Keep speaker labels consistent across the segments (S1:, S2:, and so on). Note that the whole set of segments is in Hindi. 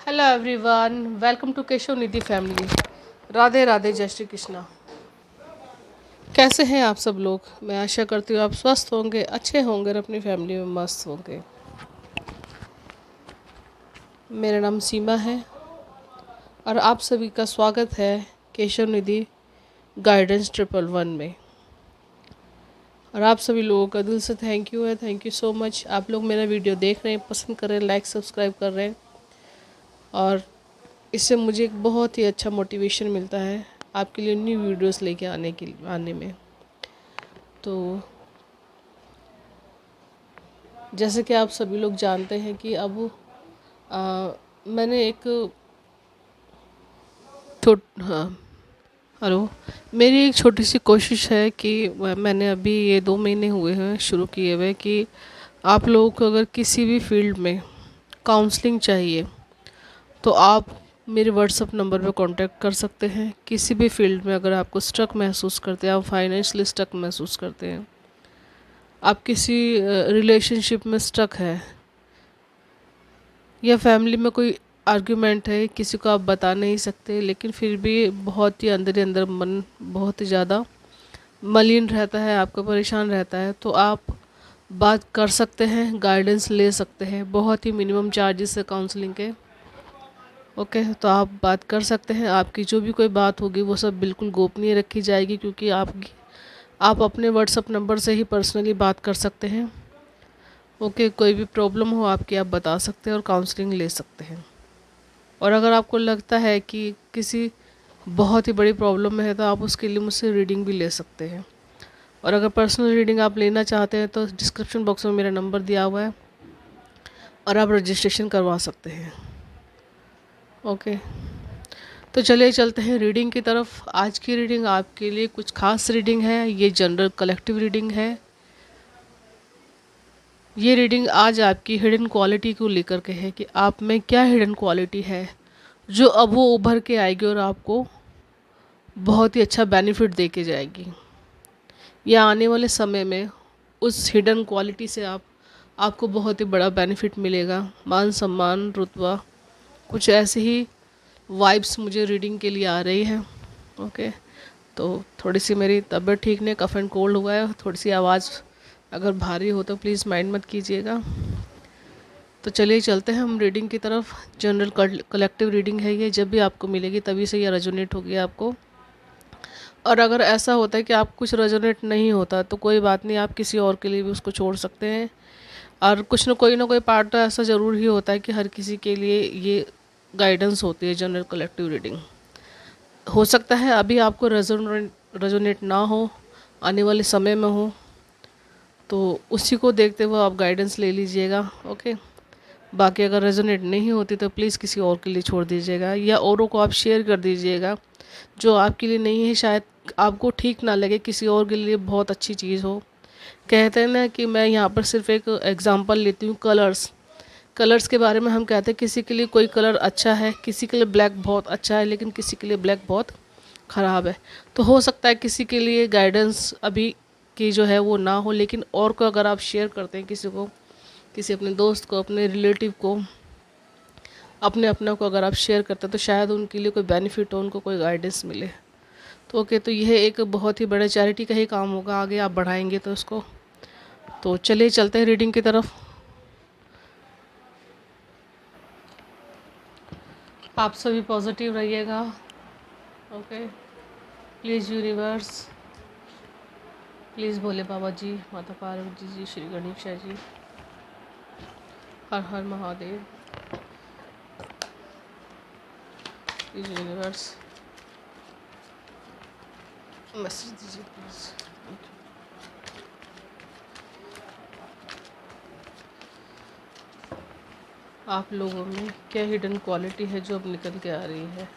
S1: Hello everyone, welcome to Keshav Nidhi family. Radhe Radhe, जय श्री कृष्णा। कैसे हैं आप सब लोग? मैं आशा करती हूँ आप स्वस्थ होंगे, अच्छे होंगे और अपनी फैमिली में मस्त होंगे। मेरा नाम सीमा है और आप सभी का स्वागत है केशव निधि गाइडेंस 111 में। और आप सभी लोगों का दिल से थैंक यू है, थैंक यू सो मच। आप लोग मेरा वीडियो देख रहे हैं, पसंद कर रहे हैं, लाइक सब्सक्राइब कर रहे हैं और इससे मुझे एक बहुत ही अच्छा मोटिवेशन मिलता है आपके लिए न्यू वीडियोस लेके आने में। तो जैसे कि आप सभी लोग जानते हैं कि अब मैंने एक हाँ, हेलो। मेरी एक छोटी सी कोशिश है कि मैंने अभी ये 2 महीने हुए हैं शुरू किए हुए कि आप लोगों को अगर किसी भी फील्ड में काउंसलिंग चाहिए तो आप मेरे व्हाट्सअप नंबर पे कांटेक्ट कर सकते हैं। किसी भी फील्ड में अगर आपको स्ट्रक महसूस करते हैं, आप फाइनेंशियली स्ट्रक महसूस करते हैं, आप किसी रिलेशनशिप में स्ट्रक है या फैमिली में कोई आर्ग्यूमेंट है, किसी को आप बता नहीं सकते लेकिन फिर भी बहुत ही अंदर ही अंदर मन बहुत ही ज़्यादा मलिन रहता है, आपका परेशान रहता है, तो आप बात कर सकते हैं, गाइडेंस ले सकते हैं। बहुत ही मिनिमम चार्जेस है काउंसलिंग के। ओके, तो आप बात कर सकते हैं। आपकी जो भी कोई बात होगी वो सब बिल्कुल गोपनीय रखी जाएगी, क्योंकि आप अपने व्हाट्सअप नंबर से ही पर्सनली बात कर सकते हैं। ओके, कोई भी प्रॉब्लम हो आपकी आप बता सकते हैं और काउंसलिंग ले सकते हैं। और अगर आपको लगता है कि किसी बहुत ही बड़ी प्रॉब्लम में है तो आप उसके लिए मुझसे रीडिंग भी ले सकते हैं। और अगर पर्सनल रीडिंग आप लेना चाहते हैं तो डिस्क्रिप्शन बॉक्स में मेरा नंबर दिया हुआ है और आप रजिस्ट्रेशन करवा सकते हैं। ओके, तो चलिए चलते हैं रीडिंग की तरफ। आज की रीडिंग आपके लिए कुछ खास रीडिंग है, ये जनरल कलेक्टिव रीडिंग है। ये रीडिंग आज आपकी हिडन क्वालिटी को लेकर के है कि आप में क्या हिडन क्वालिटी है जो अब वो उभर के आएगी और आपको बहुत ही अच्छा बेनिफिट दे के जाएगी। या आने वाले समय में उस हिडन क्वालिटी से आपको बहुत ही बड़ा बेनिफिट मिलेगा, मान सम्मान, रुतबा, कुछ ऐसे ही वाइब्स मुझे रीडिंग के लिए आ रही है। ओके, तो थोड़ी सी मेरी तबीयत ठीक नहीं, कफ एंड कोल्ड हुआ है, थोड़ी सी आवाज़ अगर भारी हो तो प्लीज़ माइंड मत कीजिएगा। तो चलिए चलते हैं हम रीडिंग की तरफ। जनरल कलेक्टिव रीडिंग है ये, जब भी आपको मिलेगी तभी से ये रेजोनेट होगी आपको। और अगर ऐसा होता है कि आप कुछ रेजोनेट नहीं होता तो कोई बात नहीं, आप किसी और के लिए भी उसको छोड़ सकते हैं। और कुछ ना कोई पार्ट तो ऐसा ज़रूर ही होता है कि हर किसी के लिए ये गाइडेंस होती है जनरल कलेक्टिव रीडिंग। हो सकता है अभी आपको रेजोनेट ना हो, आने वाले समय में हो, तो उसी को देखते हुए आप गाइडेंस ले लीजिएगा। ओके, बाकी अगर रेजोनेट नहीं होती तो प्लीज़ किसी और के लिए छोड़ दीजिएगा या औरों को आप शेयर कर दीजिएगा। जो आपके लिए नहीं है शायद आपको ठीक ना लगे, किसी और के लिए बहुत अच्छी चीज़ हो। कहते हैं ना कि मैं यहाँ पर सिर्फ एक एग्जांपल लेती हूँ, कलर्स के बारे में हम कहते हैं किसी के लिए कोई कलर अच्छा है, किसी के लिए ब्लैक बहुत अच्छा है, लेकिन किसी के लिए ब्लैक बहुत ख़राब है। तो हो सकता है किसी के लिए गाइडेंस अभी की जो है वो ना हो, लेकिन और को अगर आप शेयर करते हैं, किसी को, किसी अपने दोस्त को, अपने रिलेटिव को, अपने अपना को अगर आप शेयर करते हैं तो शायद उनके लिए कोई बेनिफिट हो, उनको कोई गाइडेंस मिले। तो ओके, तो यह एक बहुत ही बड़े चैरिटी का ही काम होगा, आगे आप बढ़ाएंगे तो उसको। तो चलिए चलते हैं रीडिंग की तरफ। आप सभी पॉजिटिव रहिएगा। ओके, प्लीज़ यूनिवर्स, प्लीज़ भोले बाबा जी, माता पार्वती जी, श्री गणेश जी, हर हर महादेव, प्लीज़ यूनिवर्स मैसेज दीजिए प्लीज़। आप लोगों में क्या हिडन क्वालिटी है जो अब निकल के आ रही है?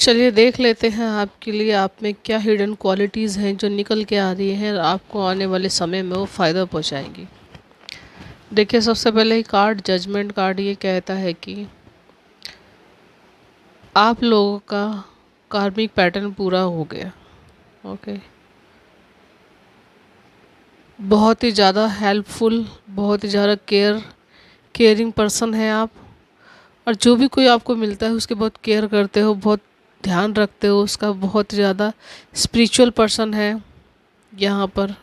S1: चलिए देख लेते हैं आपके लिए आप में क्या हिडन क्वालिटीज़ हैं जो निकल के आ रही हैं और आपको आने वाले समय में वो फ़ायदा पहुंचाएंगी। देखिए, सबसे पहले ही कार्ड जजमेंट कार्ड ये कहता है कि आप लोगों का कार्मिक पैटर्न पूरा हो गया। ओके, बहुत ही ज़्यादा हेल्पफुल, बहुत ही ज़्यादा केयरिंग पर्सन है आप। और जो भी कोई आपको मिलता है उसके बहुत केयर करते हो, बहुत ध्यान रखते हो उसका, बहुत ज़्यादा स्पिरिचुअल पर्सन है यहाँ पर।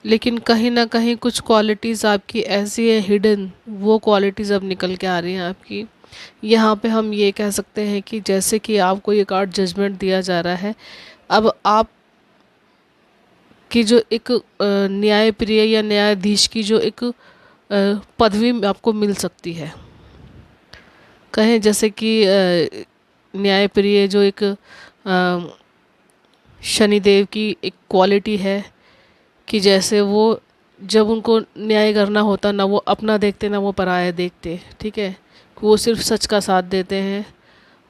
S1: लेकिन कहीं ना कहीं कुछ क्वालिटीज़ आपकी ऐसी है हिडन, वो क्वालिटीज़ अब निकल के आ रही हैं आपकी। यहाँ पे हम ये कह सकते हैं कि जैसे कि आपको ये कार्ड जजमेंट दिया जा रहा है, अब आप की जो एक न्यायप्रिय या न्यायाधीश की जो एक पदवी आपको मिल सकती है। कहें जैसे कि न्यायप्रिय जो एक शनिदेव की एक क्वालिटी है कि जैसे वो जब उनको न्याय करना होता, ना वो अपना देखते ना वो पराया देखते, ठीक है। वो सिर्फ सच का साथ देते हैं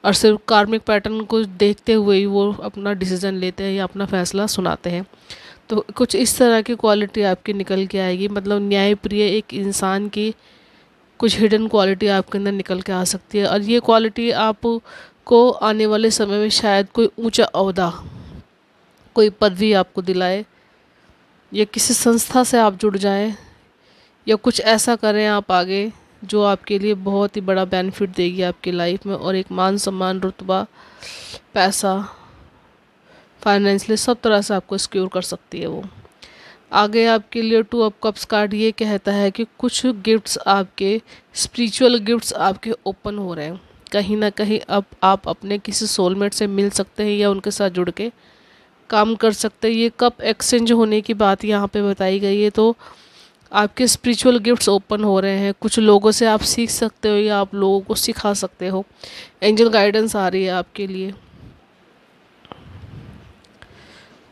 S1: और सिर्फ कार्मिक पैटर्न को देखते हुए ही वो अपना डिसीजन लेते हैं या अपना फैसला सुनाते हैं। तो कुछ इस तरह की क्वालिटी आपकी निकल के आएगी। मतलब न्यायप्रिय एक इंसान की कुछ हिडन क्वालिटी आपके अंदर निकल के आ सकती है और ये क्वालिटी आपको आने वाले समय में शायद कोई ऊंचा ओहदा, कोई पदवी आपको दिलाए, या किसी संस्था से आप जुड़ जाएं, या कुछ ऐसा करें आप आगे जो आपके लिए बहुत ही बड़ा बेनिफिट देगी आपकी लाइफ में। और एक मान सम्मान, रुतबा, पैसा, फाइनेंशियली सब तरह से आपको सिक्योर कर सकती है वो। आगे आपके लिए टू ऑफ कप्स कार्ड ये कहता है कि कुछ गिफ्ट्स आपके, स्पिरिचुअल गिफ्ट्स आपके ओपन हो रहे हैं। कहीं ना कहीं अब आप अपने किसी सोलमेट से मिल सकते हैं या उनके साथ जुड़ के काम कर सकते हैं। ये कप एक्सचेंज होने की बात यहाँ पे बताई गई है। तो आपके स्पिरिचुअल गिफ्ट्स ओपन हो रहे हैं, कुछ लोगों से आप सीख सकते हो या आप लोगों को सिखा सकते हो। एंजल गाइडेंस आ रही है आपके लिए।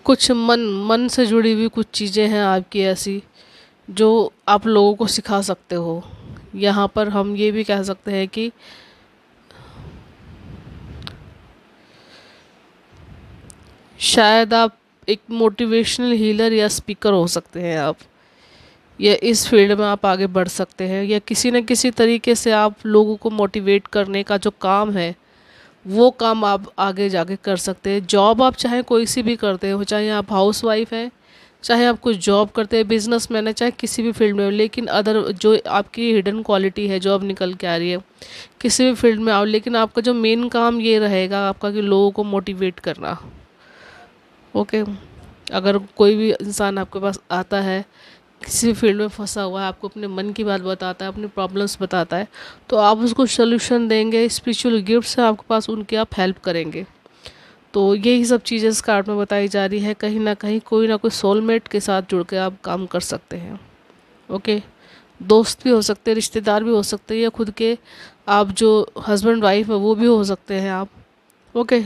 S1: कुछ मन से जुड़ी हुई कुछ चीज़ें हैं आपकी ऐसी जो आप लोगों को सिखा सकते हो। यहाँ पर हम ये भी कह सकते हैं कि शायद आप एक मोटिवेशनल हीलर या स्पीकर हो सकते हैं आप, या इस फील्ड में आप आगे बढ़ सकते हैं, या किसी न किसी तरीके से आप लोगों को मोटिवेट करने का जो काम है वो काम आप आगे जाके कर सकते हैं। जॉब आप चाहे कोई सी भी करते हो, चाहे आप हाउस वाइफ हैं, चाहे आप कुछ जॉब करते हैं, बिजनेस मैन है, चाहे किसी भी फील्ड में हो, लेकिन अदर जो आपकी हिडन क्वालिटी है जो अब निकल के आ रही है, किसी भी फील्ड में आओ, लेकिन आपका जो मेन काम ये रहेगा आपका कि लोगों को मोटिवेट करना। ओके, अगर कोई भी इंसान आपके पास आता है, किसी भी फील्ड में फंसा हुआ है, आपको अपने मन की बात बताता है, अपनी प्रॉब्लम्स बताता है, तो आप उसको सोल्यूशन देंगे। स्पिरिचुअल गिफ्ट्स है आपके पास, उनकी आप हेल्प करेंगे। तो यही सब चीज़ें इस कार्ड में बताई जा रही है। कहीं ना कोई सोलमेट के साथ जुड़ के आप काम कर सकते हैं। ओके, दोस्त भी हो सकते हैं, रिश्तेदार भी हो सकते हैं, या खुद के आप जो हस्बैंड वाइफ है वो भी हो सकते हैं आप। ओके,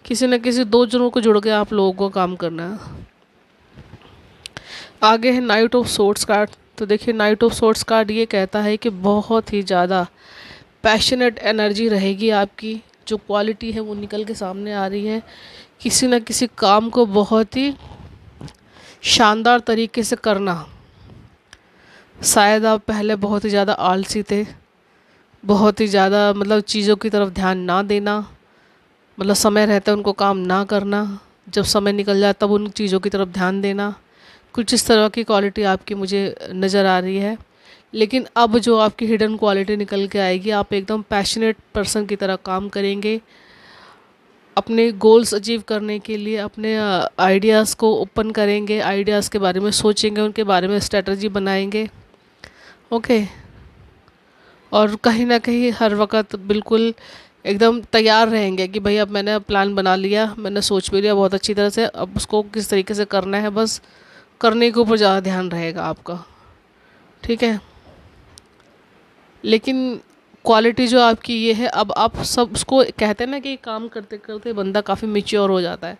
S1: किसी न किसी दो जनों को जुड़ के आप लोगों को काम करना है। आगे है नाइट ऑफ सोर्ड्स कार्ड। तो देखिए, नाइट ऑफ सोर्ड्स कार्ड ये कहता है कि बहुत ही ज़्यादा पैशनेट एनर्जी रहेगी आपकी, जो क्वालिटी है वो निकल के सामने आ रही है। किसी न किसी काम को बहुत ही शानदार तरीके से करना। शायद आप पहले बहुत ही ज़्यादा आलसी थे, बहुत ही ज़्यादा मतलब चीज़ों की तरफ ध्यान ना देना, मतलब समय रहते उनको काम ना करना, जब समय निकल जाए तब उन चीज़ों की तरफ ध्यान देना। कुछ इस तरह की क्वालिटी आपकी मुझे नज़र आ रही है। लेकिन अब जो आपकी हिडन क्वालिटी निकल के आएगी, आप एकदम पैशनेट पर्सन की तरह काम करेंगे अपने गोल्स अचीव करने के लिए। अपने आइडियाज़ को ओपन करेंगे, आइडियाज़ के बारे में सोचेंगे, उनके बारे में स्ट्रेटजी बनाएंगे। ओके, और कहीं ना कहीं हर वक्त बिल्कुल एकदम तैयार रहेंगे कि भाई अब मैंने प्लान बना लिया, मैंने सोच भी लिया बहुत अच्छी तरह से, अब उसको किस तरीके से करना है, बस करने के ऊपर ज़्यादा ध्यान रहेगा आपका। ठीक है, लेकिन क्वालिटी जो आपकी ये है, अब आप सब उसको कहते हैं ना कि काम करते करते बंदा काफ़ी मेच्योर हो जाता है,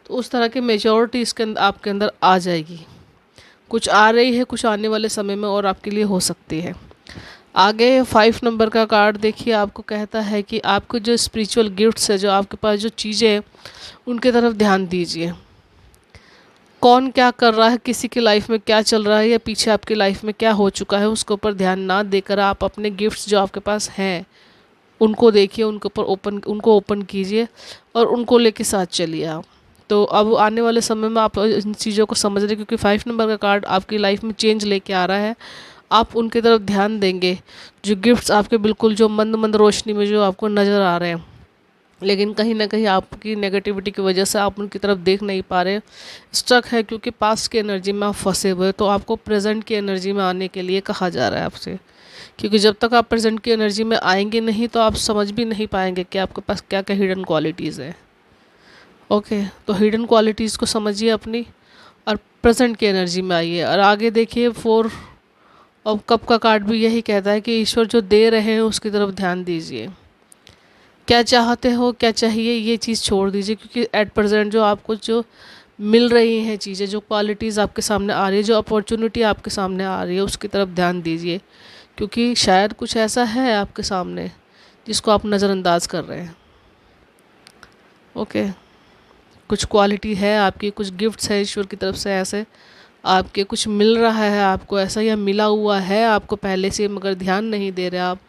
S1: तो उस तरह की मेच्योरिटी इसके अंदर आपके अंदर आ जाएगी। कुछ आ रही है, कुछ आने वाले समय में और आपके लिए हो सकती है। आगे 5 नंबर का कार्ड देखिए, आपको कहता है कि आपको जो स्पिरिचुअल गिफ्ट्स है, जो आपके पास जो चीज़ें हैं, उनके तरफ ध्यान दीजिए। कौन क्या कर रहा है, किसी की लाइफ में क्या चल रहा है, या पीछे आपकी लाइफ में क्या हो चुका है, उसके ऊपर ध्यान ना देकर आप अपने गिफ्ट्स जो आपके पास हैं उनको देखिए, उनको ओपन कीजिए और उनको लेके साथ चलिए आप। तो अब आने वाले समय में आप इन चीज़ों को समझ रहे, क्योंकि 5 नंबर का कार्ड आपकी लाइफ में चेंज लेके आ रहा है। आप उनकी तरफ ध्यान देंगे, जो गिफ्ट्स आपके बिल्कुल जो मंद मंद रोशनी में जो आपको नज़र आ रहे हैं, लेकिन कहीं ना कहीं आपकी नेगेटिविटी की वजह से आप उनकी तरफ देख नहीं पा रहे, स्ट्रक है, क्योंकि पास्ट की एनर्जी में आप फंसे हुए। तो आपको प्रेजेंट की एनर्जी में आने के लिए कहा जा रहा है आपसे, क्योंकि जब तक आप प्रेजेंट की एनर्जी में आएंगे नहीं तो आप समझ भी नहीं पाएंगे कि आपके पास क्या क्या हिडन क्वालिटीज़ है। ओके, तो हिडन क्वालिटीज़ को समझिए अपनी, और प्रेजेंट की एनर्जी में आइए। और आगे देखिए 4 और कप का कार्ड भी यही कहता है कि ईश्वर जो दे रहे हैं उसकी तरफ ध्यान दीजिए। क्या चाहते हो, क्या चाहिए, ये चीज़ छोड़ दीजिए, क्योंकि एट प्रेजेंट जो आपको जो मिल रही हैं चीज़ें, जो क्वालिटीज़ आपके सामने आ रही है, जो अपॉर्चुनिटी आपके सामने आ रही है, उसकी तरफ ध्यान दीजिए। क्योंकि शायद कुछ ऐसा है आपके सामने जिसको आप नज़रअंदाज कर रहे हैं। ओके, कुछ क्वालिटी है आपकी, कुछ गिफ्ट्स है ईश्वर की तरफ से ऐसे आपके, कुछ मिल रहा है आपको ऐसा, या मिला हुआ है आपको पहले से, मगर ध्यान नहीं दे रहे आप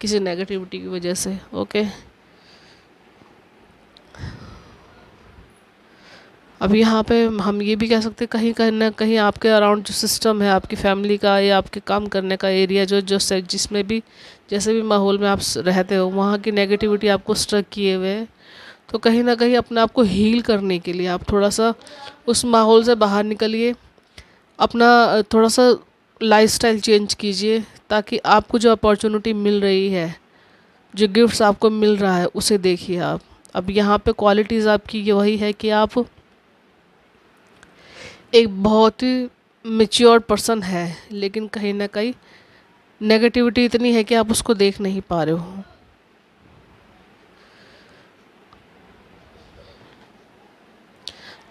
S1: किसी नेगेटिविटी की वजह से। ओके, अब यहाँ पे हम ये भी कह सकते हैं, कहीं ना कहीं आपके अराउंड जो सिस्टम है आपकी फैमिली का या आपके काम करने का एरिया, जो जो से जिसमें भी जैसे भी माहौल में आप रहते हो, वहाँ की नेगेटिविटी आपको स्ट्रक किए हुए है। तो कहीं ना कहीं अपने आप को हील करने के लिए आप थोड़ा सा उस माहौल से बाहर निकलिए, अपना थोड़ा सा लाइफस्टाइल चेंज कीजिए, ताकि आपको जो अपॉर्चुनिटी मिल रही है, जो गिफ्ट्स आपको मिल रहा है, उसे देखिए आप। अब यहाँ पे क्वालिटीज़ आपकी ये वही है कि आप एक बहुत ही मेच्योर पर्सन है, लेकिन कहीं ना कहीं नेगेटिविटी इतनी है कि आप उसको देख नहीं पा रहे हो।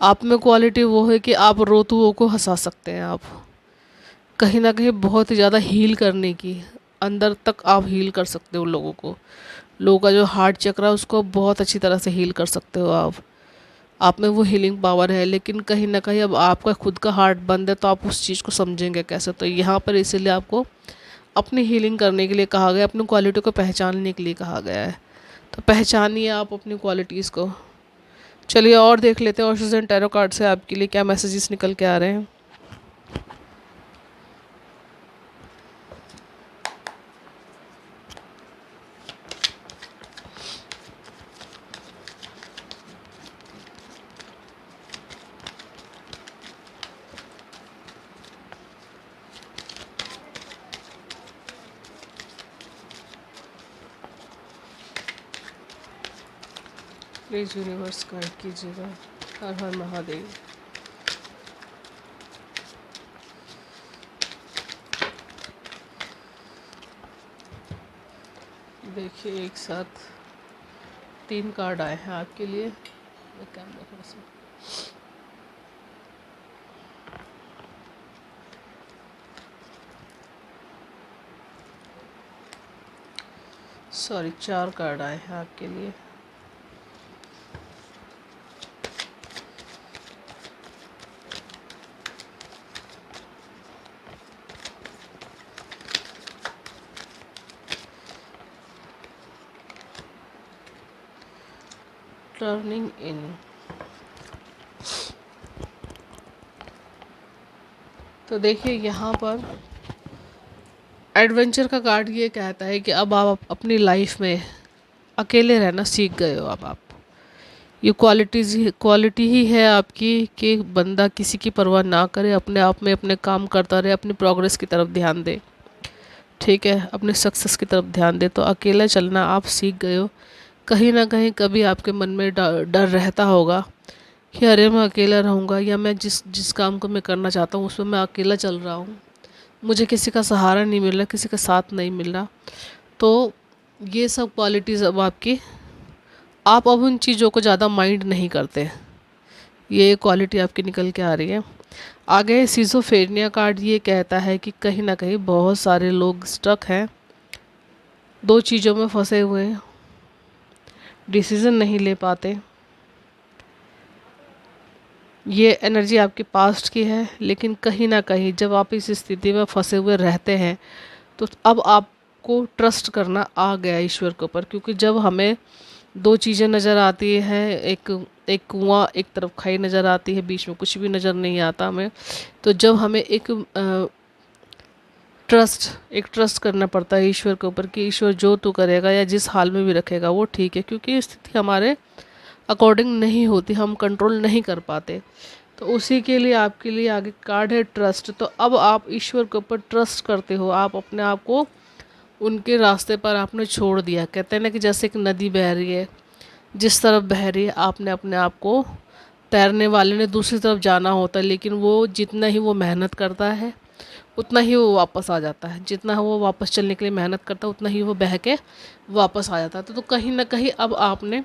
S1: आप में क्वालिटी वो है कि आप रोतुओं को हंसा सकते हैं, आप कहीं ना कहीं बहुत ही ज़्यादा हील करने की, अंदर तक आप हील कर सकते हो लोगों का जो हार्ट चक्र है उसको बहुत अच्छी तरह से हील कर सकते हो आप में वो हीलिंग पावर है। लेकिन कहीं ना कहीं अब आपका खुद का हार्ट बंद है, तो आप उस चीज़ को समझेंगे कैसे। तो यहाँ पर इसीलिए आपको अपनी हीलिंग करने के लिए कहा गया, अपनी क्वालिटी को पहचानने के लिए कहा गया है। तो पहचानिए आप अपनी क्वालिटीज़ को। चलिए और देख लेते हैं ऑक्सीजन टैरो कार्ड से आपके लिए क्या मैसेजेस निकल के आ रहे हैं। प्लीज़ यूनिवर्स गाइड कीजिएगा। हर हर महादेव। देखिए एक साथ 3 कार्ड आए हैं आपके लिए। कैमरा थोड़ा सा, सॉरी 4 कार्ड आए हैं आपके लिए। टर्निंग इन। तो देखिए यहाँ पर एडवेंचर का कार्ड ये कहता है कि अब आप अपनी लाइफ में अकेले रहना सीख गए हो। अब आप ये क्वालिटी ही है आपकी कि बंदा किसी की परवाह ना करे, अपने आप में अपने काम करता रहे, अपनी प्रोग्रेस की तरफ ध्यान दे, ठीक है, अपने सक्सेस की तरफ ध्यान दे। तो अकेला चलना आप सीख गए हो। कहीं ना कहीं कभी आपके मन में डर रहता होगा कि अरे मैं अकेला रहूँगा, या मैं जिस जिस काम को मैं करना चाहता हूँ उसमें मैं अकेला चल रहा हूँ, मुझे किसी का सहारा नहीं मिल रहा, किसी का साथ नहीं मिल रहा। तो ये सब क्वालिटीज़ अब आपकी, आप अब उन चीज़ों को ज़्यादा माइंड नहीं करते, ये क्वालिटी आपकी निकल के आ रही है। आगे सिजोफ्रेनिया कार्ड ये कहता है कि कहीं ना कहीं बहुत सारे लोग स्टक हैं दो चीज़ों में फंसे हुए हैं, डिसीज़न नहीं ले पाते। ये एनर्जी आपके पास्ट की है, लेकिन कहीं ना कहीं जब आप इस स्थिति में फंसे हुए रहते हैं तो अब आपको ट्रस्ट करना आ गया ईश्वर के ऊपर। क्योंकि जब हमें दो चीज़ें नज़र आती हैं, एक एक कुआं, एक तरफ खाई नज़र आती है, बीच में कुछ भी नज़र नहीं आता हमें, तो जब हमें एक ट्रस्ट करना पड़ता है ईश्वर के ऊपर कि ईश्वर जो तू करेगा या जिस हाल में भी रखेगा वो ठीक है। क्योंकि स्थिति हमारे अकॉर्डिंग नहीं होती, हम कंट्रोल नहीं कर पाते। तो उसी के लिए आपके लिए आगे कार्ड है ट्रस्ट। तो अब आप ईश्वर के ऊपर ट्रस्ट करते हो, आप अपने आप को उनके रास्ते पर आपने छोड़ दिया। कहते हैं ना कि जैसे एक नदी बह रही है, जिस तरफ बह रही है आपने अपने आप को, तैरने वाले ने दूसरी तरफ जाना होता है, लेकिन वो जितना ही वो मेहनत करता है उतना ही वो वापस आ जाता है। जितना वो वापस चलने के लिए मेहनत करता है उतना ही वो बह के वापस आ जाता है। तो कहीं ना कहीं अब आपने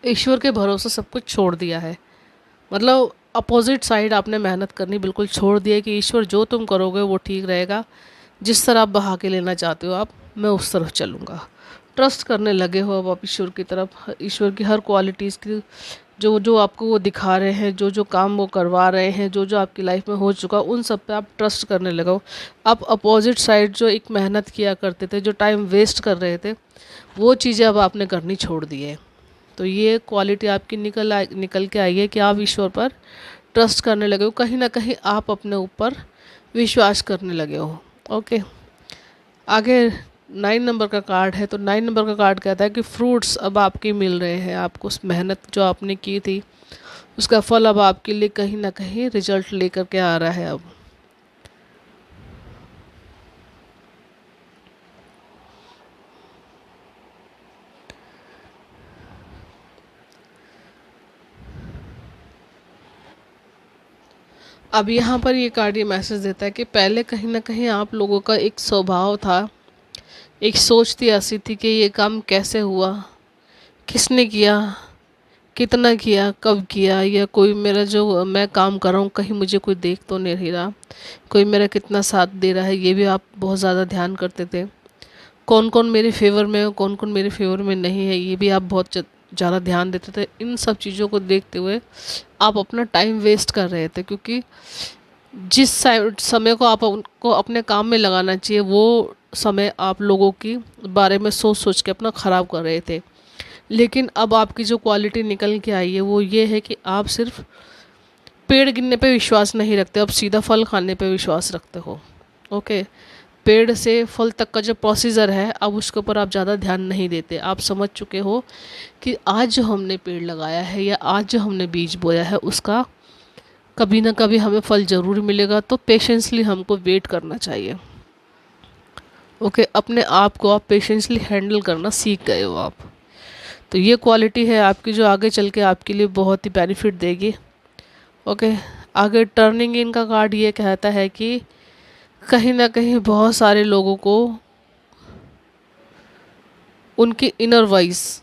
S1: ईश्वर के भरोसे सब कुछ छोड़ दिया है। मतलब अपोजिट साइड आपने मेहनत करनी बिल्कुल छोड़ दी है कि ईश्वर जो तुम करोगे वो ठीक रहेगा, जिस तरह आप बहा के लेना चाहते हो आप, मैं उस तरफ चलूँगा। ट्रस्ट करने लगे हो अब आप ईश्वर की तरफ, ईश्वर की हर क्वालिटीज़ की जो जो आपको वो दिखा रहे हैं, जो जो काम वो करवा रहे हैं, जो जो आपकी लाइफ में हो चुका, उन सब पे आप ट्रस्ट करने लगे हो। आप अपोजिट साइड जो एक मेहनत किया करते थे, जो टाइम वेस्ट कर रहे थे, वो चीज़ें अब आपने करनी छोड़ दी है। तो ये क्वालिटी आपकी निकल के आई है कि आप ईश्वर पर ट्रस्ट करने लगे हो, कहीं ना कहीं आप अपने ऊपर विश्वास करने लगे हो। ओके, आगे 9 नंबर का कार्ड है। तो 9 नंबर का कार्ड कहता है कि फ्रूट्स अब आपके मिल रहे हैं, आपको उस मेहनत जो आपने की थी उसका फल अब आपके लिए कहीं ना कहीं रिजल्ट लेकर के आ रहा है। अब अब यहाँ पर ये कार्ड ये मैसेज देता है कि पहले कहीं ना कहीं आप लोगों का एक स्वभाव था, एक सोच थी ऐसी थी कि ये काम कैसे हुआ, किसने किया, कितना किया, कब किया, या कोई मेरा जो मैं काम कर रहा हूँ कहीं मुझे कोई देख तो नहीं रहा, कोई मेरा कितना साथ दे रहा है, ये भी आप बहुत ज़्यादा ध्यान करते थे। कौन कौन मेरे फेवर में है, कौन कौन मेरे फेवर में नहीं है, ये भी आप बहुत ज़्यादा ध्यान देते थे। इन सब चीज़ों को देखते हुए आप अपना टाइम वेस्ट कर रहे थे। क्योंकि जिस समय को आप उनको अपने काम में लगाना चाहिए, वो समय आप लोगों की बारे में सोच सोच के अपना ख़राब कर रहे थे। लेकिन अब आपकी जो क्वालिटी निकल के आई है वो ये है कि आप सिर्फ पेड़ गिनने पे विश्वास नहीं रखते, अब सीधा फल खाने पे विश्वास रखते हो। ओके, पेड़ से फल तक का जो प्रोसीजर है अब उसके ऊपर आप ज़्यादा ध्यान नहीं देते। आप समझ चुके हो कि आज जो हमने पेड़ लगाया है या आज जो हमने बीज बोया है उसका कभी ना कभी हमें फल ज़रूर मिलेगा। तो पेशेंसली हमको वेट करना चाहिए। ओके, अपने आप को आप पेशेंसली हैंडल करना सीख गए हो आप। तो ये क्वालिटी है आपकी जो आगे चल के आपके लिए बहुत ही बेनिफिट देगी। ओके, आगे टर्निंग इन का कार्ड ये कहता है कि कहीं ना कहीं बहुत सारे लोगों को उनकी इनर वॉइस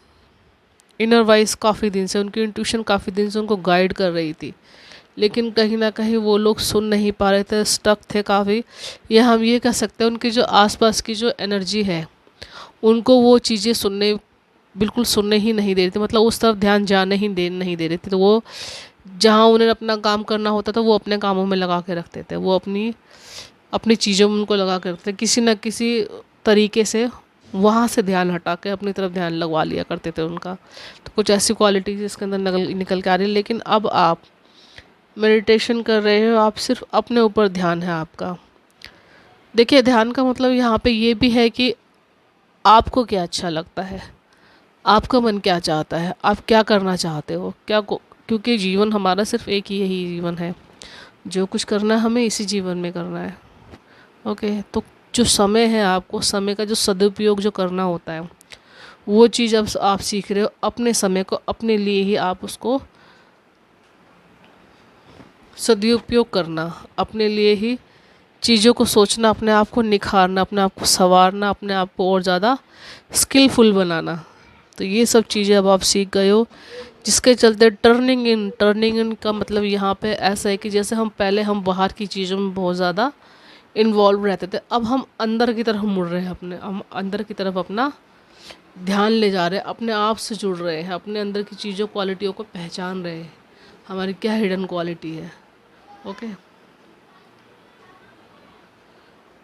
S1: काफ़ी दिन से, उनकी इंट्यूशन काफ़ी दिन से उनको गाइड कर रही थी, लेकिन कहीं ना कहीं वो लोग सुन नहीं पा रहे थे, स्टक थे काफ़ी। या हम ये कह सकते हैं उनकी जो आसपास की जो एनर्जी है उनको वो चीज़ें बिल्कुल सुनने ही नहीं दे रही थी। मतलब उस तरफ ध्यान जाने ही नहीं दे रही थी। तो वो जहाँ उन्हें अपना काम करना होता था वो अपने कामों में लगा के रखते थे, वो अपनी अपनी चीज़ों में उनको लगा के रखते थे। किसी न किसी तरीके से वहाँ से ध्यान हटा के अपनी तरफ ध्यान लगवा लिया करते थे उनका। तो कुछ ऐसी क्वालिटीज़ इसके अंदर निकल के आ रही है। लेकिन अब आप मेडिटेशन कर रहे हो, आप सिर्फ अपने ऊपर ध्यान है आपका। देखिए, ध्यान का मतलब यहाँ पे ये भी है कि आपको क्या अच्छा लगता है, आपका मन क्या चाहता है, आप क्या करना चाहते हो, क्योंकि जीवन हमारा सिर्फ एक ही यही जीवन है, जो कुछ करना है हमें इसी जीवन में करना है। ओके, तो जो समय है आपको समय का जो सदुपयोग जो करना होता है वो चीज़ अब आप सीख रहे हो। अपने समय को अपने लिए ही आप उसको सदुपयोग करना, अपने लिए ही चीज़ों को सोचना, अपने आप को निखारना, अपने आप को संवारना, अपने आप को और ज़्यादा स्किलफुल बनाना। तो ये सब चीज़ें अब आप सीख गए हो, जिसके चलते टर्निंग इन का मतलब यहाँ पे ऐसा है कि जैसे हम पहले हम बाहर की चीज़ों में बहुत ज़्यादा इन्वॉल्व रहते थे, अब हम अंदर की तरफ मुड़ रहे हैं, हम अंदर की तरफ अपना ध्यान ले जा रहे हैं, अपने आप से जुड़ रहे हैं, अपने अंदर की चीज़ों क्वालिटियों को पहचान रहे हैं, हमारी क्या हिडन क्वालिटी है। ओके,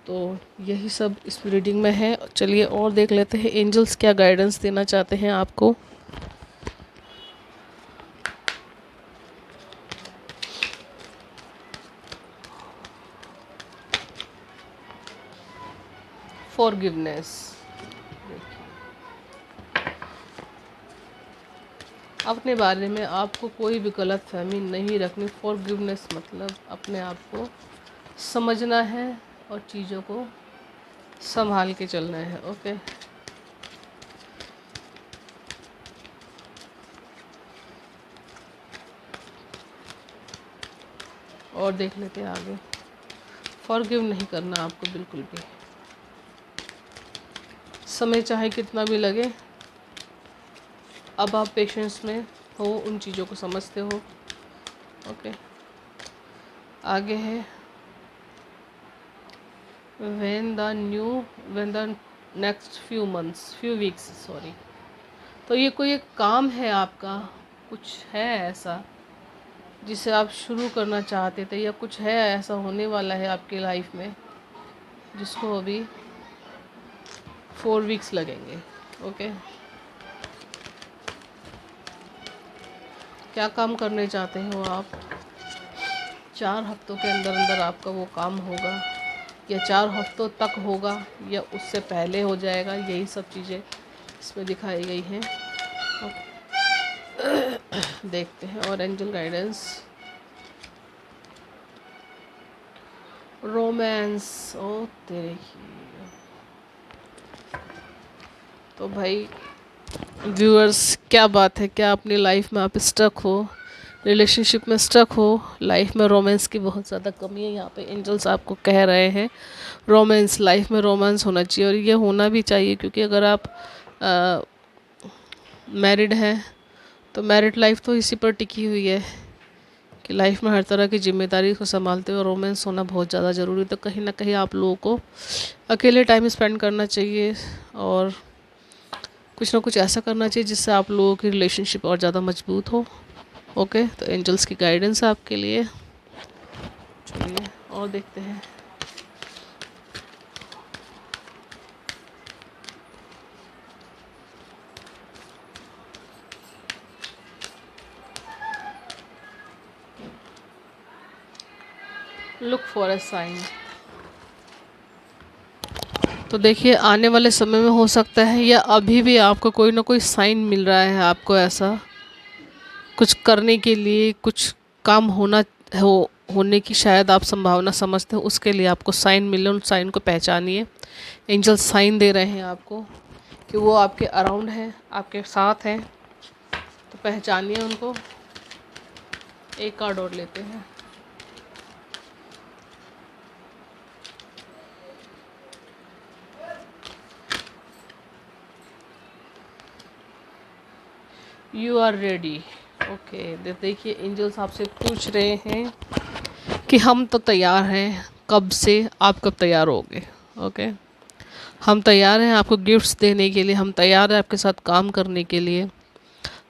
S1: तो यही सब इस रीडिंग में है। चलिए और देख लेते हैं एंजल्स क्या गाइडेंस देना चाहते हैं आपको। फॉरगिवनेस, अपने बारे में आपको कोई भी गलत फहमी नहीं रखनी। फॉरगिवनेस मतलब अपने आप को समझना है और चीज़ों को संभाल के चलना है। ओके, और देख लेते हैं आगे। फॉरगिव नहीं करना आपको बिल्कुल भी, समय चाहे कितना भी लगे, अब आप पेशेंस में हो, उन चीज़ों को समझते हो। ओके, आगे है when the next few weeks, sorry. तो ये कोई एक काम है आपका, कुछ है ऐसा जिसे आप शुरू करना चाहते थे, या कुछ है ऐसा होने वाला है आपकी लाइफ में जिसको अभी 4 वीक्स लगेंगे। ओके, क्या काम करने चाहते हो आप? 4 हफ्तों के अंदर अंदर आपका वो काम होगा, या 4 हफ्तों तक होगा, या उससे पहले हो जाएगा। यही सब चीज़ें इसमें दिखाई गई हैं। देखते हैं और एंजल गाइडेंस। रोमांस, ओ तेरे ही। तो भाई व्यूअर्स, क्या बात है, क्या अपनी लाइफ में आप स्टक हो, रिलेशनशिप में स्टक हो, लाइफ में रोमांस की बहुत ज़्यादा कमी है। यहाँ पे एंजल्स आपको कह रहे हैं रोमांस, लाइफ में रोमांस होना चाहिए, और ये होना भी चाहिए, क्योंकि अगर आप मैरिड हैं तो मैरिड लाइफ तो इसी पर टिकी हुई है कि लाइफ में हर तरह की जिम्मेदारी को संभालते हुए रोमांस होना बहुत ज़्यादा ज़रूरी है। तो कहीं ना कहीं आप लोगों को अकेले टाइम स्पेंड करना चाहिए, और कुछ ना कुछ ऐसा करना चाहिए जिससे आप लोगों की रिलेशनशिप और ज़्यादा मजबूत हो। ओके, तो एंजल्स की गाइडेंस आपके लिए। चलिए और देखते हैं। Look for a sign. तो देखिए आने वाले समय में हो सकता है, या अभी भी आपको कोई ना कोई साइन मिल रहा है आपको, ऐसा कुछ करने के लिए, कुछ काम होने की शायद आप संभावना समझते हो, उसके लिए आपको साइन मिले। उन साइन को पहचानिए। एंजल साइन दे रहे हैं आपको कि वो आपके अराउंड हैं, आपके साथ हैं, तो पहचानिए उनको। एक कार्ड और लेते हैं। You are ready. ओके, देखिए एंजल्स आपसे पूछ रहे हैं कि हम तो तैयार हैं, कब से, आप कब तैयार होगे। ओके, हम तैयार हैं आपको गिफ्ट्स देने के लिए, हम तैयार हैं आपके साथ काम करने के लिए,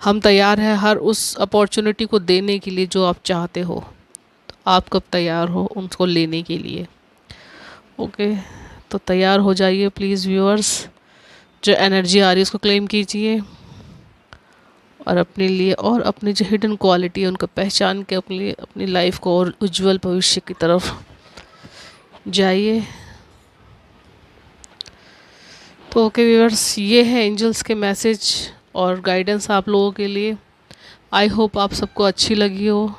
S1: हम तैयार हैं हर उस अपॉर्चुनिटी को देने के लिए जो आप चाहते हो। तो आप कब तैयार हो उनको लेने के लिए। ओके, तो तैयार हो जाइए प्लीज़ व्यूअर्स। जो एनर्जी आ रही है उसको क्लेम कीजिए, और अपने लिए और अपनी जो हिडन क्वालिटी है उनको पहचान के अपनी लाइफ को और उज्जवल भविष्य की तरफ जाइए। तो ओके व्यूअर्स, ये है एंजल्स के मैसेज और गाइडेंस आप लोगों के लिए। आई होप आप सबको अच्छी लगी हो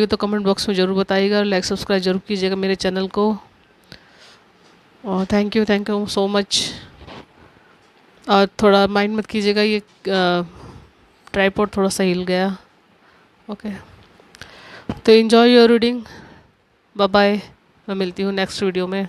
S1: तो कमेंट बॉक्स में ज़रूर बताइएगा, और लाइक सब्सक्राइब जरूर कीजिएगा मेरे चैनल को। और थैंक यू सो मच। और थोड़ा माइंड मत कीजिएगा, ये ट्राइपॉड थोड़ा सा हिल गया। ओके, तो enjoy your reading. Bye bye, मैं मिलती हूँ नेक्स्ट वीडियो में।